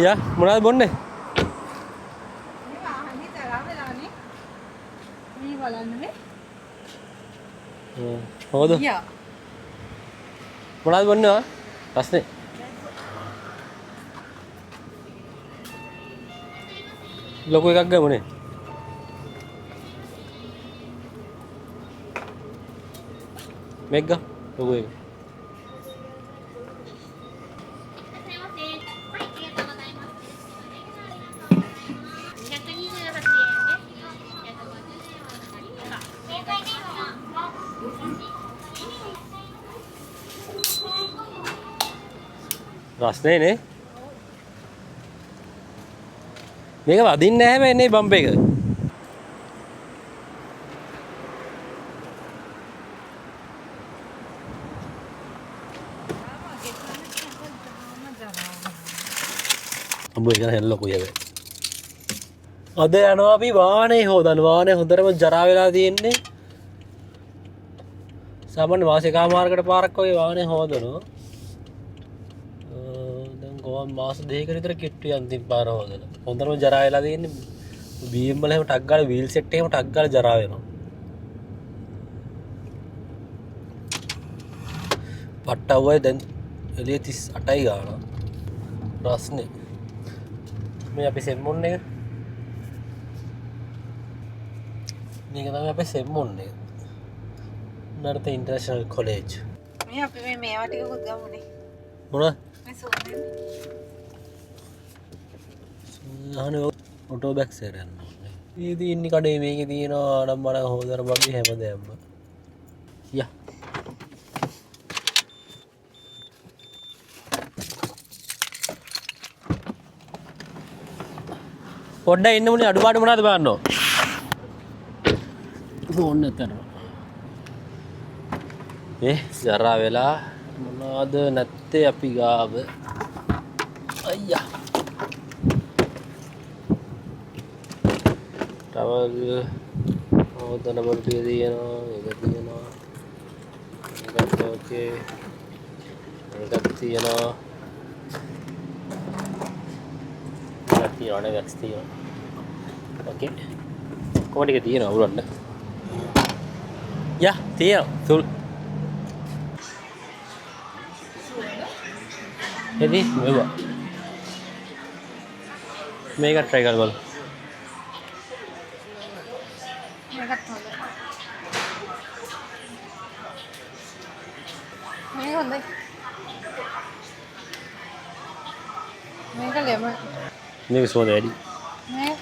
යා මොනවද බොන්නේ? මේ වාහනේ තරහ වෙලානේ. මේ බලන්නේ. මොකද? යා. මොනවද බොන්නේ? රස්නේ. ලොකු එකක් ගමුනේ. මේක ගා ලොකු එක. රස්නේ නේ. මේක වදින්නේ නැහැ මේ එන්නේ බම්ප් එක. උඹ ඒක හෙල්ල ලොකුයි හැබැයි. අද යනවා අපි වාහනේ හොදන්න. වාහනේ හොඳටම ජරා වෙලා තියෙන්නේ. සාමාන්‍ය මාස එකමාරකට පාරක් වගේ වාහනේ හොදනවා. දැන් කොහොම මාස දෙකකට විතර කිට්ටු යන්තිම් පාර හොදලා. හොඳටම ජරා වෙලා තියෙන්නේ. BM වල එහෙම ටක් ගාලා වීල් සෙට් එකේම ටක් ගාලා ජරා වෙනවා. පට්ටවුවයි දැන් එළිය 38යි ගානවා. රස්නේ. මේ අපේ සෙම්මුන් එක. මේක තමයි අපේ සෙම්මුන් එක. නර්ත ඉන්ටර්නැෂනල් කොලෙජ්. මේ අපි මේවා ටිකකුත් ගමුනේ. මොනවද? මේ සෝනේ. අහනේ ඔටෝ බැක්ස් එක යන්න ඕනේ. මේ තියෙන්නේ කඩේ මේකේ තියෙනවා ආඩම්බර හොදර බබි හැමදේම. යා. පොඩ්ඩක් ඉන්න මුනේ අඩුපාඩු මොනවද බලන්නෝ. ෆෝන් එක කරනවා. ජරා වෙලා මොනවද නැත්තේ අපි ගාව. අයියා. ටවල් හොදන බල්ටිය තියෙනවා. ඒක තියෙනවා. ඒකත් ඕකේ. ඒකත් තියෙනවා. ඒකත් තියෙනවා වැක්ස් තියෙනවා. ඕකේ. කොහොමද ඒක තියෙනවා උරන්න? යා තියෙනවා. තුල් එදි මෙව මේක try කරලා බලන්න. මේකත් හොඳයි. මේක හොඳයි. මේක ලෙමන්. මේක සුවඳ වැඩි. මේ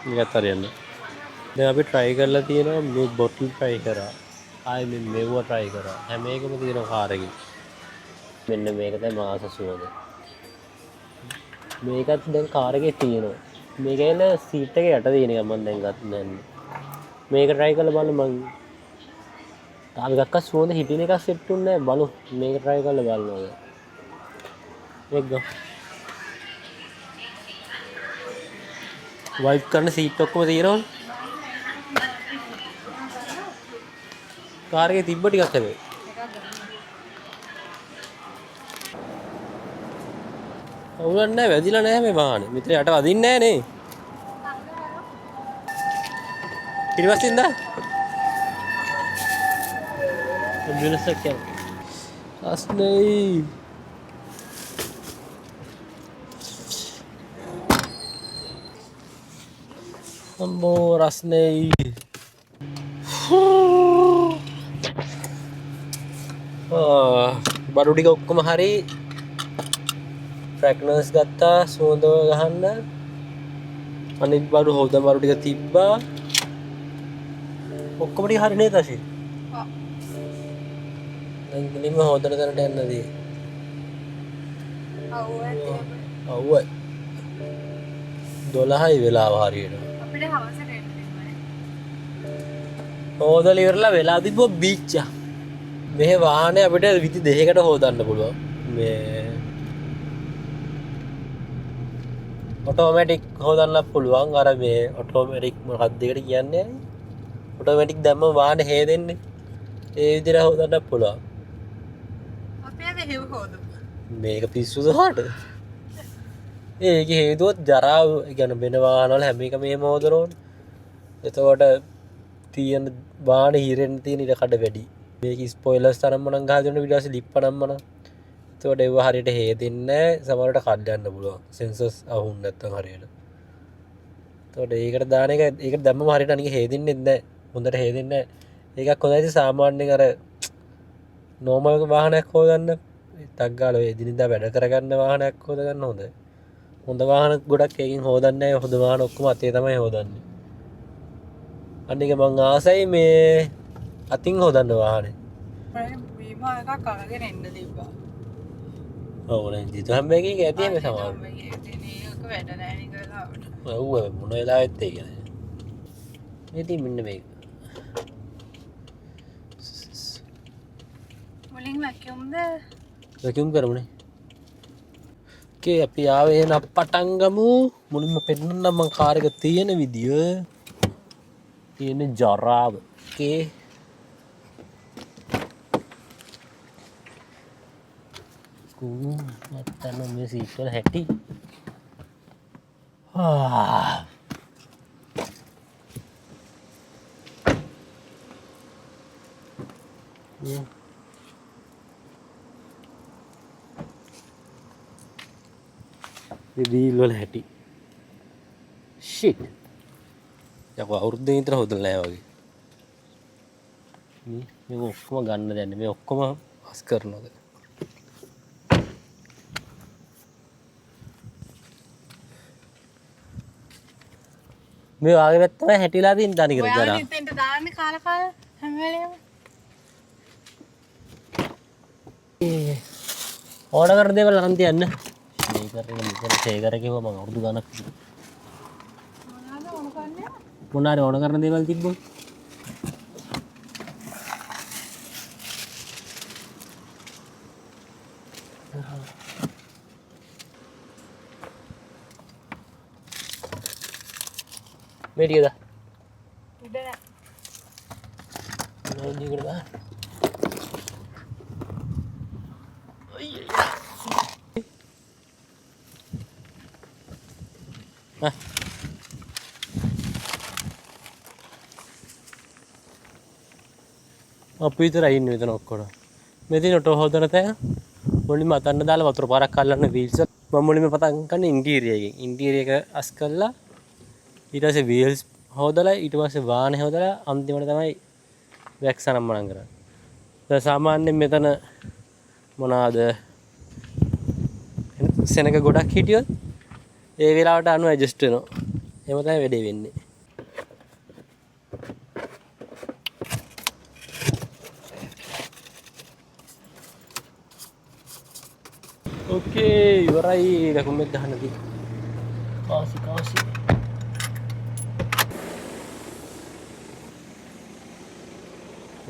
මේකත් හරියන්නේ. දැන් අපි try කරලා තියෙනවා මේ bottle try කරා. ආයේ මේ මෙව try කරා. හැම එකම තියෙනවා කාර් එකේ. මෙන්න මේක තමයි මාස සුවඳ. මේකත් දැන් කාර් එකේ තියෙනවා. මේක එන සීට් එකේ යට තියෙන එක මම දැන් ගන්න. මේක try කරලා බලන්න මං. තාම එකක්ක සුවඳ හිටින එකක් සෙට් උන්නේ නැහැ බලමු. මේක try කරලා බලනවා. මේක ගෝ. වයිප් කරන සීට් ඔක්කොම තියෙනවනේ. කාර් එකේ තිබ්බ ටිකක් හැබැයි. අවුලක් නැහැ වැදිලා නැහැ මේ වාහනේ. මෙතන යට වදින්නේ නැහැ නේ. ඊට පස්සේ ඉඳලා ඇම්බියුලන්ස් එක යනවා. අස්නේ. අම්බෝ රස්නේ. බඩු ටික ඔක්කොම හරි. ෆ්‍රැග්නන්ස් ගත්තා සුවඳ ගහන්න. අනිත් බඩු හොද බඩු ටික තිබ්බා. ඔක්කොම ටික හරි නේද අශී? ඔව්. දැන් ගලින්ම හොදට තැනට යන්නදී. ඔව්. 12යි වෙලාව හරියට. අපිට හවසට එන්න ඕනේ. හොදලා ඉවරලා වෙලා තිබ්බ බීච් එක. මේ වාහනේ අපිට විදි දෙකකට හොදන්න පුළුවන්. මේ ඔටෝමැටික් හොදන්න පුළුවන්. අර මේ ඔටෝමැටික් මොකක්ද ඒකට කියන්නේ? ඔටෝමැටික් දැම්ම වාහනේ හේදෙන්නේ. ඒ විදිහට හොදන්න පුළුවන්. අපි අද හෙව් හොදමු. මේක පිස්සුද හාට? ඒක හේතුවත් ජරාව ගැන වෙන වාහනවල හැම එකම එහෙම හොදනවා. එතකොට තියෙන වාහන හිරෙන්න තියෙන ඉඩ කඩ වැඩි. මේක ස්පොයිලර්ස් තරම්ම නම් ගහලා දෙන ඊට පස්සේ ලිප්පනම්ම නම්. එතකොට ඒව හරියට හේදෙන්නේ නැහැ. සමහරවිට කඩ යන්න පුළුවන්. සෙන්සර්ස් අහුන් නැත්තම් හරියට. එතකොට ඒකට දාන එක ඒකට දැම්මම හරියට අනික හේදෙන්නේ නැහැ. හොඳට හේදෙන්නේ නැහැ. ඒකක් හොඳයි සාමාන්‍යයෙන් අර නෝමල් වාහනයක් හොදන්න ටක් ගාලා ඔය එදිනෙදා වැඩ කරගන්න වාහනයක් හොදගන්න හොඳයි. හොඳ වාහන ගොඩක් ඒකෙන් හොදන්නේ නැහැ. හොඳ වාහන ඔක්කොම අතේ තමයි හොදන්නේ. අනික මං ආසයි මේ අතින් හොදන්න වාහනේ. වීමා එකක් අරගෙන එන්න තිබ්බා. ඔව් නේ ජීතු හැම එකකින් ඇති මේ සමාන. මේක වැඩ නැහැ නේ කලාවට. ඔව් මොන වෙලාවෙත් ඒක නෑ. ඉතින් මෙන්න මේක. මුලින් වැකියුම්ද? වැකියුම් කරමුනේ. අපි ආවේ එහෙනම් පටන් ගමු. මුලින්ම පෙන්නන්නම් මං කාර් එක තියෙන විදිය. තියෙන ජරාව. ඕකේ. නැත්තම් මේ සීට් වල හැටි. වීල් වල හැටි. ෂිට්. යකෝ අවුරුද්දෙන් විතර හොදලා නැහැ වගේ. මේක ඔක්කොම ගන්න දැන් මේ ඔක්කොම හස් කරනවද? මේ වාගේ පැත්ත තමයි හැටිලා තියෙන තනි කර ජරා. ඔයාලා ඉතින්ට දාන්නේ කාලා හැම වෙලේම. ඕඩර් කරන දේවල් අරන් තියන්න. මේකර එක මෙතන ෂේකර් එකේ මම අවුරුදු ගණක් මොනවාද ඕන කරන්නේ? මොනාරි ඕන කරන දේවල් තිබ්බොත් මේ ටිකද? ඉඩ නැහැ. නෑ ඉන්නේ කරලා. අපි විතරයි ඉන්නේ මෙතන ඔක්කොම. මෙතන ඔටෝ හොදන තැන මුලින්ම අතන්න දාලා වතුර පාරක් අල්ලන්න වීල්ස් මම මුලින්ම පටන් ගන්න ඉන්ටීරියර් එකෙන්. ඉන්ටීරියර් එක අස් කරලා ඊට පස්සේ වීල්ස් හොදලා ඊට පස්සේ වාහනේ හොදලා අන්තිමට තමයි වැක්ස් අනම්මනම් කරන්නේ. දැන් සාමාන්‍යයෙන් මෙතන මොනවාද සෙනග ගොඩක් හිටියොත් ඒ වෙලාවට අනු ඇඩ්ජස්ට් වෙනවා. එහෙම තමයි වැඩේ වෙන්නේ. ඕකේ ඉවරයි වැකුම් එක ගහන්න තියෙන්නේ. කාසි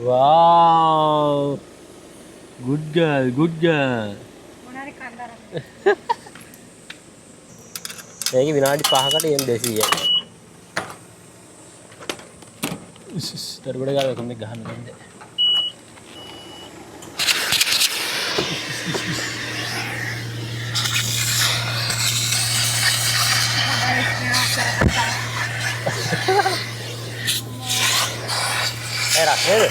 wow good girl මොනාරි කන්දරක්. මේක විනාඩි 5කට එම් 200යි. දරුවඩ ගාව වැකුම් එක ගහන්න බෑ. Era, nede?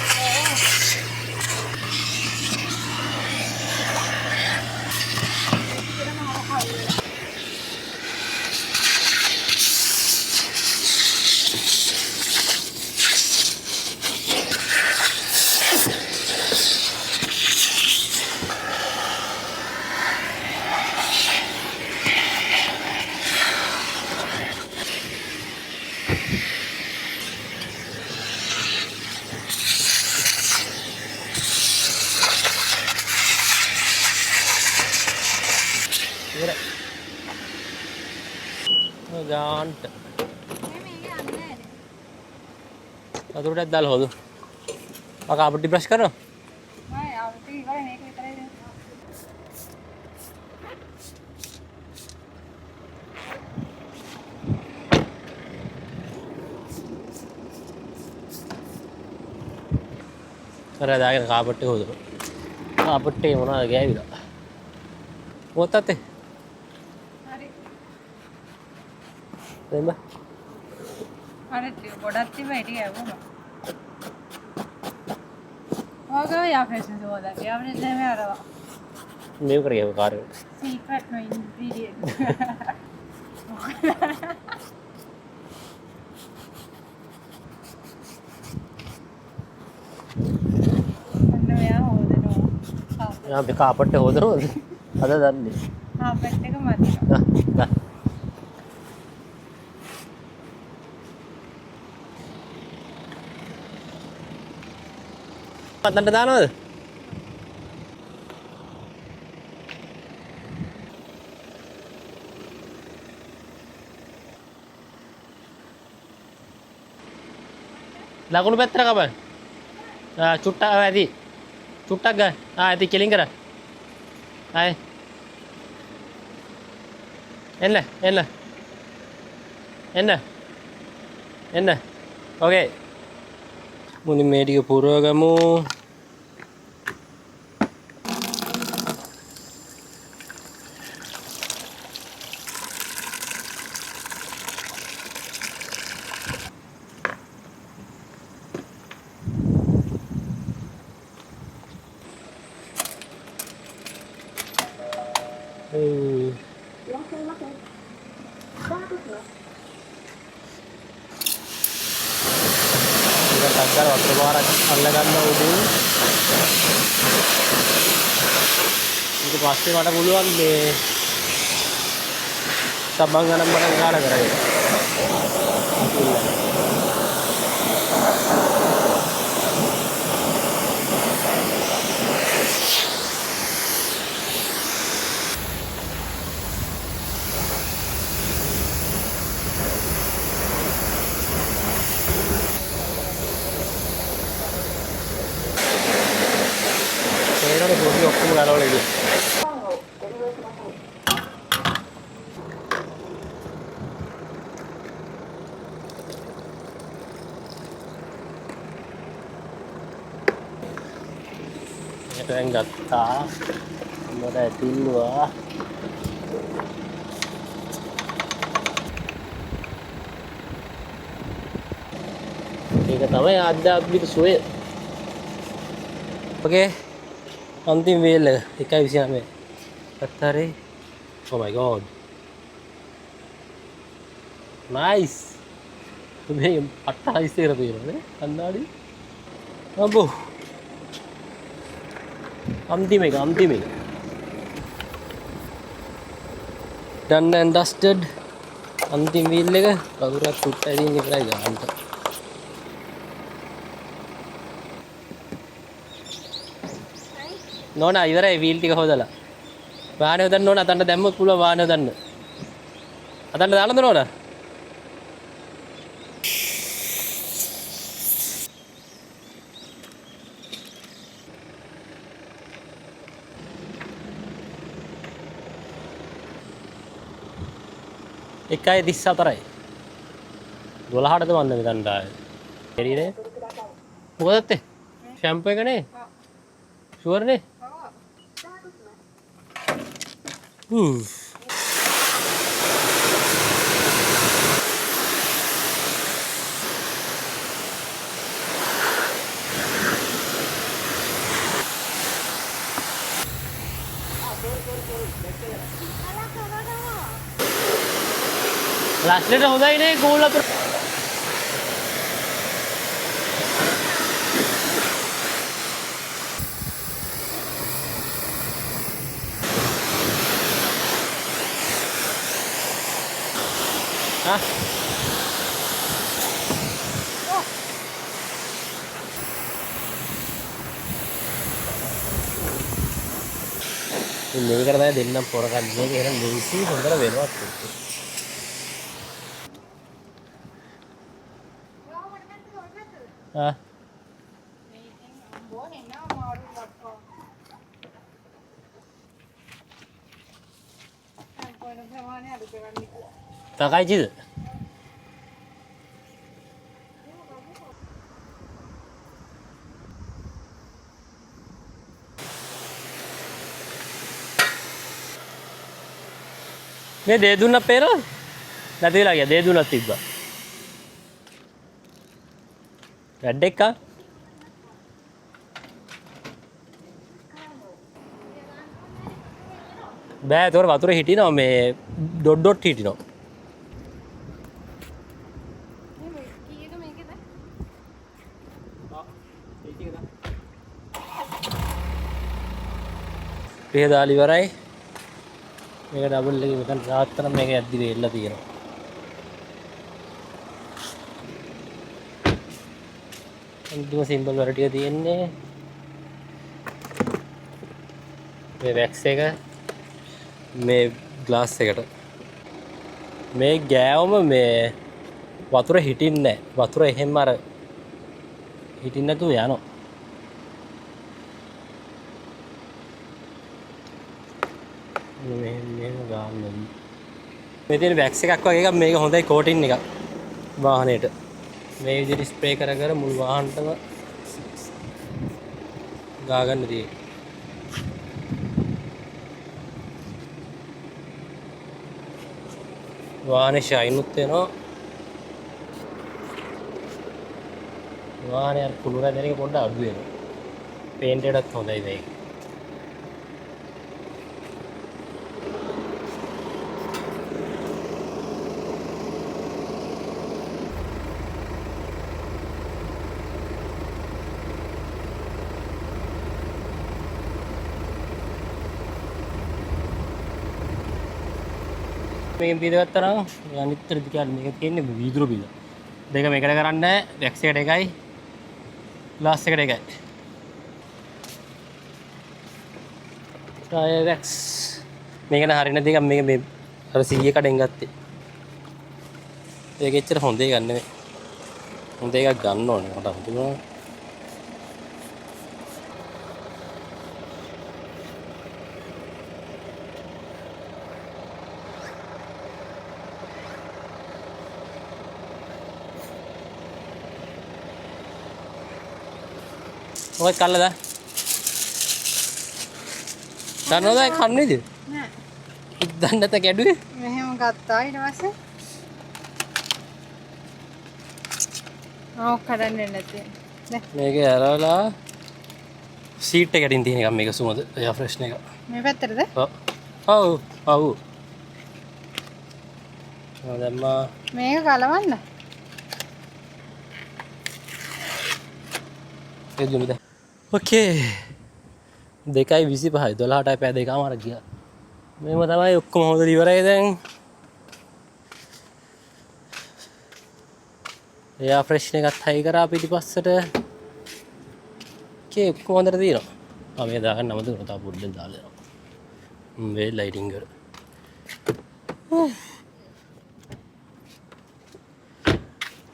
ගාන්ට වතුරටත් දාලා හොදු. අක අපිට බ්‍රෂ් කරනවා. මම ආවුටි ඉවරයි මේක විතරයි දෙන්නේ. අර දාගෙන කාපට් එක හොදනවා. කාපට් එකේ මොනවද ගෑවිලා. මොකක්ද අතේ? හරි. දෙන්න. හරි ගොඩක් තිබ්බා හිටිය ඇවුනා. ඔයගොල්ලෝ යා ෆැෂන් සෝදා. යා ෆැෂන් නෙමෙයි අරවා. මේක කරේ කාර්යය. Secret no ingredient. අන්න මෙයා හොදනවා. යා මේ කාපට් එක හොදනවද? අද දන්නේ. කාපට් එක මතිනවා. දා. පතන්න දානවද? ලකුණු පැත්තට කපන්න. චුට්ටක් ඇති. චුට්ටක් ගන්න. ඇති කෙලින් කර. ආයේ. එන්න. ඕකේ. මුලින් මේ ටික පුරවගමු. ටක්කර වතුර පාරක් අල්ලගන්න උඩින් ඊට පස්සේ මට පුළුවන් මේ සබන් ගණන් මට ගාන කරගෙන ඒනොනේ පොඩි ඔක්කොම ගලවලා ඉන්නේ. දැන් ගත්තා. මොකද ඇතිල්ලුවා. ඒක තමයි ආධ්‍යාත්මික සුවය. ඕකේ. अंतिम वेल 1:29 पत्थर oh my god nice මේ අට්ටහයිස් එකකට තියෙනවා නේ කන්නාඩි අබෝ අන්තිම එක done and dusted අන්තිම වීල් එක කවුරුත් සුට්ට ඇදින් ඉවරයි ගන්න නෝනා ඉවරයි වීල් ටික හොදලා. වාහනේ හොදන්න ඕන අතන්න දැම්මොත් පුළුවන් වාහනේ හොදන්න. අතන්න දාන්නද නෝනා? එකයි 34යි. 12ටද මන්ද මෙතනට ආවේ. එරිනේ. මොකද ඇත්තේ? ෂැම්පූ එක නේ? ෂුවර් නේ? ලස්සනට හොඳයි නේ කෝල් අතර මේකට තමයි දෙන්නම් පොර ගන්න එක එහෙනම් ලේසි හොඳට වෙනවා තකයිචිද මේ දේ දුන්න පෙර නැති වෙලා ගියා. දේ දුන්නත් තිබ්බා. රෙඩ් එක බෑ ඒතකොට වතුර හිටිනවා මේ ඩොට් ඩොට් හිටිනවා. පිහ දාලා ඉවරයි. මේක ඩබල් එකේ මෙතන රාත්තන මේක ඇද්දි වෙල්ලා තියෙනවා. අන්තිම සිම්බල් වල ටික තියෙන්නේ මේ වැක්ස් එක මේ ග්ලාස් එකට. මේ ගෑවම මේ වතුර හිටින්නේ නැහැ. වතුර එහෙම අර හිටින්න නැතුව යනවා. මෙහෙම ගන්න. මේ තියෙන වැක්ස් එකක් වගේ එකක් මේක හොඳයි කෝටින් එකක් වාහනේට. මේ විදිහට ස්ප්‍රේ කර කර මුළු වාහනටම ගා ගන්න තියෙන්නේ. වාහනේ ෂයිනුත් වෙනවා. වාහනේ අර කුණු රැඳෙන එක පොඩ්ඩක් අඩු වෙනවා. පේන්ට් එකටත් හොඳයි මේක. මේක පිටගත්තා නම් අනිත් තරදි කියන්නේ මේක තියෙන්නේ වීදුරු බිල. දෙක මේකට කරන්නේ වැක්ස් එකට එකයි ග්ලාස් එකට එකයි. ටයර් වැක්ස් මේක න හරින දෙක මේක මේ අර 100 කඩෙන් ගත්තේ. ඒක එච්චර හොඳ එකක් නෙමෙයි. හොඳ එකක් ගන්න ඕනේ මට හිතුණා. මොකක්ද කල්ලද? දන්නවද කන්නේද? නෑ. දන්නේ නැත කැඩුවේ? මෙහෙම ගත්තා ඊට පස්සේ ආව කඩන්නේ නැති. මේක ඇරලා සීට් එකකින් තියෙන එක මේක සුමද එයා ෆ්‍රෙෂ් එක. මේ පැත්තටද? ඔව්. ඔව්. දැම්මා මේක කලවන්න. ඒ දුමුද? ඕකේ. 2:25 12ටයි පැය දෙකමාර ගියා. මේව තමයි ඔක්කොම හොඳට ඉවරයි දැන්. එයා ෆ්‍රෙෂ් එකත් හයි කරා පිටිපස්සට. කේ ඔක්කොම හොඳට තියෙනවා. මේ දාගන්න නමද උන තා පොඩ්ඩක් දාලා යනවා. මේ ලයිටින් කර.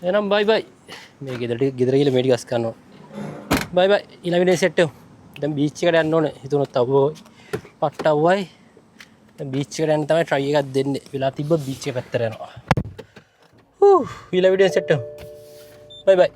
එහෙනම් බයි බයි. මේ ගෙදර ගිහලා මේ ටික ගස් ගන්නවා. බයි බයි. ඊළඟ විදිහට සෙට් වෙමු. දැන් බීච් එකට යන්න ඕනේ. හිතුණොත් අවුවයි. පට්ට අවුවයි. දැන් බීච් එකට යන්න තමයි try එකක් දෙන්නේ. වෙලා තිබ්බ බීච් එක පැත්තට යනවා. ඊළඟ විදිහට සෙට් වෙමු. බයි බයි.